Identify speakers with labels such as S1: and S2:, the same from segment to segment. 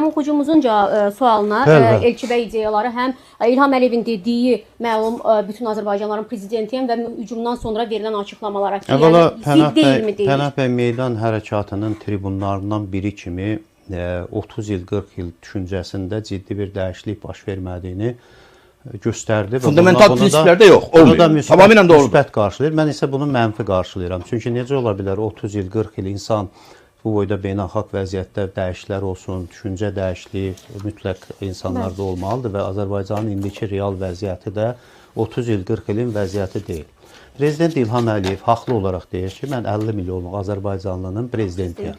S1: oxucumuzun sualına Elçibey ideyaları həm İlham Əliyevin dediyi məlum bütün Azərbaycanların prezidentiyəm və hücumdan sonra verilən açıqlamalara ki, yəni deyilmi deyil?
S2: Pənah bəy meydan hərəkatının tribunlarından biri kimi 30 il, 40 il düşüncəsində ciddi bir dəyişiklik baş vermədiyini göstərdi.
S3: Fundamental prinsiplərdə yox, olmuyor. Tamamilə doğrudur.
S2: Müsbət qarşılayır. Mən isə bunu mənfi qarşılayıram. Çünki necə ola bilər 30 il, 40 il insan bu boyda beynəlxalq vəziyyətdə dəyişikliklər olsun, düşüncə dəyişikliyi mütləq insanlarda olmalıdır və Azərbaycanın indiki real vəziyyəti də 30 il, 40 ilin vəziyyəti deyil. Prezident İlham Əliyev haqlı olaraq deyir ki, mən 50 milyonluq Azərbaycanlının prezidentiyəm.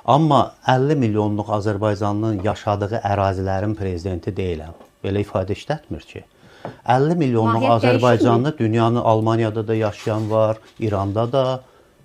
S2: Amma 50 milyonluq Azərbaycanlının yaşadığı ərazilərin prezidenti deyiləm. Belə ifadə işlətmir ki. 50 milyonluq Azərbaycanlı dünyanın Almaniyada da yaşayan var, İranda da,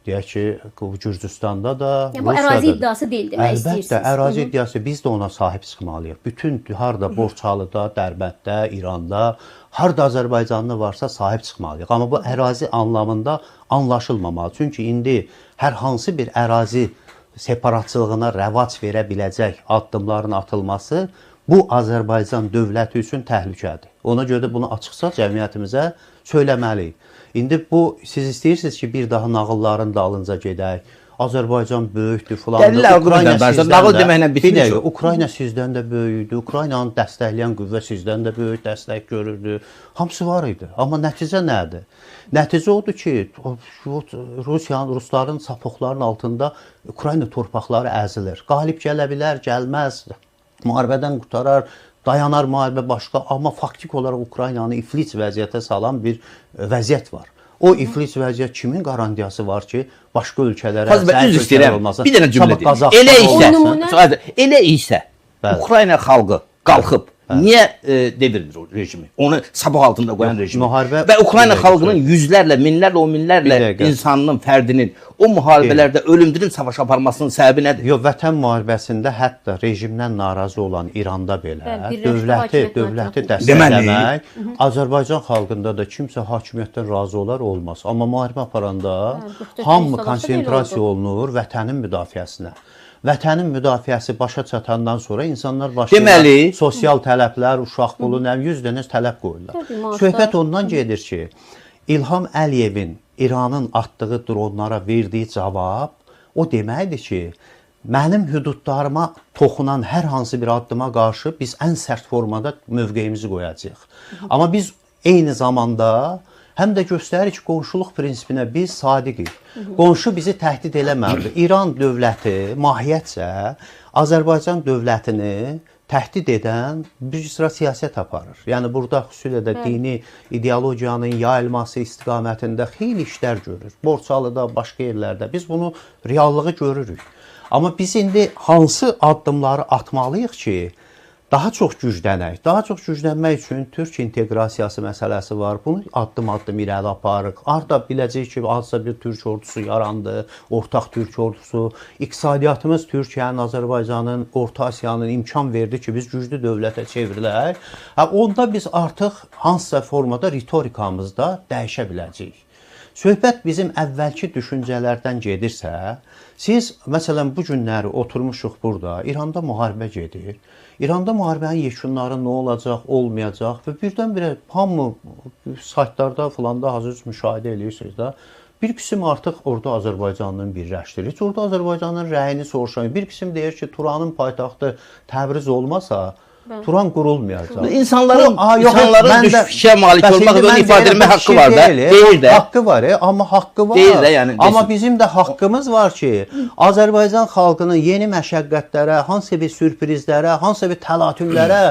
S2: deyək ki, Gürcüstanda da,
S1: Rusiyada da. Bu ərazi iddiası deyil demək istəyirsiniz.
S2: Əlbəttə, ərazi iddiası, biz də ona sahib çıxmalıyıq. Bütün, harada Borçalıda, Dərbənddə, İranda, harada Azərbaycanlı varsa sahib çıxmalıyıq. Amma bu ərazi anlamında anlaşılmamalı. Çünki indi hər hansı bir ərazi separatçılığına rəvac verə biləcək addımların atılması bu Azərbaycan dövləti üçün təhlükədir. Ona görə də bunu açıqca cəmiyyətimizə söyləməliyik. İndi bu, siz istəyirsiniz ki, bir daha nağılların dalınca gedək. Azərbaycan böyükdür filan. Ukrayna sizdən də böyükdür. Ukraynanı dəstəkləyən qüvvə sizdən də böyük dəstək görürdü. Hamısı var idi. Amma nəticə nədir? Nəticə odur ki, Rusların sapoqlarının altında Ukrayna torpaqları əzilir. Qalib gələ bilər, gəlməz. Müharibədən qutarar, dayanar müharibə başqa, amma faktik olaraq Ukraynanı iflic vəziyyətə salan bir vəziyyət var. O iflic vəziyyət kimin qarantiyası var ki, başqa ölkələrə olmasa?
S3: Bir dənə cümlə deyim. Elə isə Ukrayna xalqı qalxıb niyə devirmir o rejimi? Onu sabah altında qoyan rejimi. Və Ukrayna xalqının yüzlərlə, minlərlə, on minlərlə insanının, fərdinin o müharibələrdə ölümdürüm savaş aparmasının səbəbi nədir?
S2: Yox, vətən müharibəsində hətta rejimdən narazı olan İranda belə dövləti dəstəkləmək, Azərbaycan xalqında da kimsə hakimiyyətdən razı olar, olmaz. Amma müharibə aparanda hamı konsentrasiya olunur vətənin müdafiəsinə. Vətənin müdafiəsi başa çatandan sonra insanlar başlayırlar sosial tələblər, uşaq pulu, 100 dənə tələb qoyurlar. Söhbət ondan gedir ki, İlham Əliyevin İranın atdığı dronlara verdiyi cavab o deməkdir ki, mənim hüdudlarıma toxunan hər hansı bir addıma qarşı biz ən sərt formada mövqeyimizi qoyacağıq. Amma biz eyni zamanda həm də göstərir ki, qonşuluq prinsipinə biz sadiqik. Qonşu bizi təhdid eləməlidir. İran dövləti mahiyyətcə Azərbaycan dövlətini təhdid edən bir sıra siyasət aparır. Yəni, burada xüsusilə də dini ideologiyanın yayılması istiqamətində xeyli işlər görür. Borçalıda, başqa yerlərdə. Biz bunu reallığı görürük. Amma biz indi hansı addımları atmalıyıq ki, daha çox güclənək. Daha çox güclənmək üçün Türk inteqrasiyası məsələsi var. Bunu addım-addım irəli aparırıq. Arada biləcək ki, azca bir Türk ordusu yarandı, ortaq Türk ordusu. İqtisadiyyatımız Türkiyənin, Azərbaycanın, Orta Asiyanın imkan verdi ki, biz güclü dövlətə çevrilək. Onda biz artıq hansısa formada ritorikamızda dəyişə biləcəyik. Söhbət bizim əvvəlki düşüncələrdən gedirsə, siz, məsələn, bu günləri oturmuşuq burada, İranda müharibə gedir. İranda müharibənin yekunları nə olacaq, olmayacaq və birdən-birə hamı saytlarda falan da hazır müşahidə edirsiniz də. Bir qism artıq orada Azərbaycanın birləşdirir. Heç orada Azərbaycanın rəyini soruşan. Bir qism deyir ki, Turanın paytaxtı Təbriz olmasa, Turan qurulmayacaq.
S3: İnsanların düşüşə malik olmaq və ifadə etmə haqqı var da. Deyir də.
S2: Haqqı var, amma haqqı var.
S3: Deyir də, yəni.
S2: Amma bizim də haqqımız var ki, Azərbaycan xalqının yeni məşəqqətlərə, hansı bir sürprizlərə, hansı bir təlatümlərə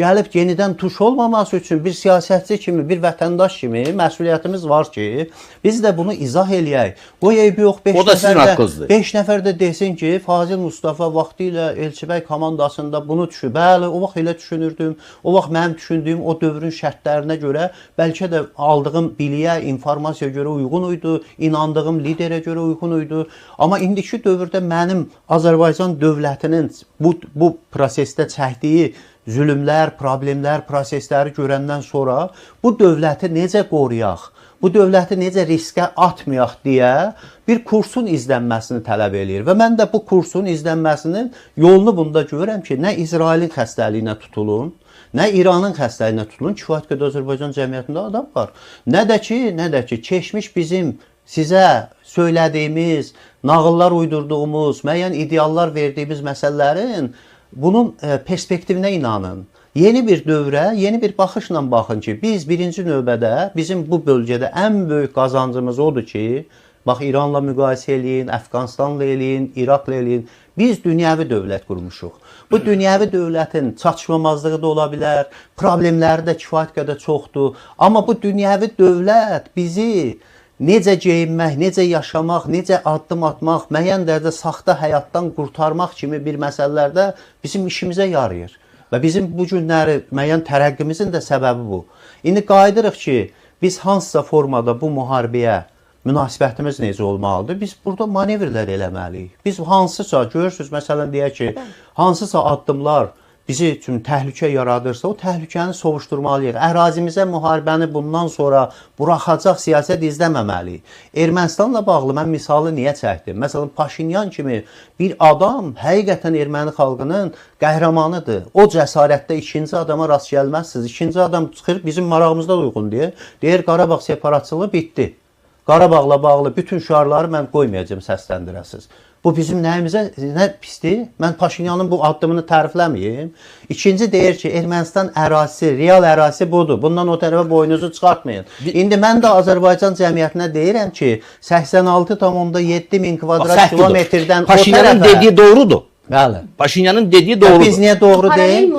S2: gəlib yenidən tuş olmaması üçün bir siyasətçi kimi, bir vətəndaş kimi məsuliyyətimiz var ki, biz də bunu izah eləyək. Bu eybi yox, 5 nəfər də desin ki, Fazil Mustafa vaxtı ilə Elçibey komandasında bunu düşür. Bəli, o vaxt elə düşünürdüm. O vaxt mənim düşündüyüm o dövrün şərtlərinə görə bəlkə də aldığım biliyə, informasiya görə uyğun idi, inandığım liderə görə uyğun idi. Amma indiki dövrdə mənim Azərbaycan dövlətinin bu prosesdə çəkdiyi zülmlər, problemlər, prosesləri görəndən sonra bu dövləti necə qoruyaq? bu dövləti necə riskə atmayaq deyə bir kursun izlənməsini tələb eləyir. Və mən də bu kursun izlənməsinin yolunu bunda görürəm ki, nə İsrailin xəstəliyinə tutulun, nə İranın xəstəliyinə tutulun, kifayət qədər Azərbaycan cəmiyyətində adam var. Nə də ki, keçmiş bizim sizə söylədiyimiz, nağıllar uydurduğumuz, müəyyən ideallar verdiyimiz məsələlərin bunun perspektivinə inanın. Yeni bir dövrə, yeni bir baxışla baxın ki, biz birinci növbədə bizim bu bölgədə ən böyük qazancımız odur ki, bax İranla müqayisə eləyin, Əfqanistanla eləyin, İraqla eləyin. Biz dünyəvi dövlət qurmuşuq. Bu dünyəvi dövlətin çatışmamazlığı da ola bilər, problemləri də kifayət qədər çoxdur. Amma bu dünyəvi dövlət bizi necə geyinmək, necə yaşamaq, necə addım atmaq, müəyyən dərəcədə saxta həyatdan qurtarmaq kimi bir məsələlərdə bizim işimizə yarayır. Və bizim bu günləri müəyyən tərəqqimizin də səbəbi bu. İndi qayıdırıq ki, biz hansısa formada bu müharibəyə münasibətimiz necə olmalıdır? Biz burada manevrlər eləməliyik. Biz hansısa, görürsünüz, məsələn deyək ki, hansısa addımlar bizi üçün təhlükə yaradırsa, o təhlükəni sovuşturmalıyıq. Ərazimizə müharibəni bundan sonra buraxacaq siyasət izləməməliyik. Ermənistanla bağlı mən misalı niyə çəkdim? Məsələn, Paşinyan kimi bir adam həqiqətən erməni xalqının qəhrəmanıdır. O cəsarətdə ikinci adama rast gəlməzsiniz. İkinci adam çıxır, bizim marağımızda uyğun deyir, Qarabağ separatçılığı bitdi. Qarabağla bağlı bütün şüarları mən qoymayacağım səsləndirəsiz. Bu bizim nəyimizə nə pisdir? Mən Paşinyanın bu addımını tərifləməyim. İkinci deyir ki, Ermənistan ərazisi, real ərazisi budur. Bundan o tərəfə boynunuzu çıxartmayın. İndi mən də Azərbaycan cəmiyyətinə deyirəm ki, 86,7 min kvadrat kilometrdən o tərəfə...
S3: Paşinyanın dediyi doğrudur.
S2: Bəli.
S3: Paşinyanın dediyi doğrudur.
S2: Biz niyə doğru deyil?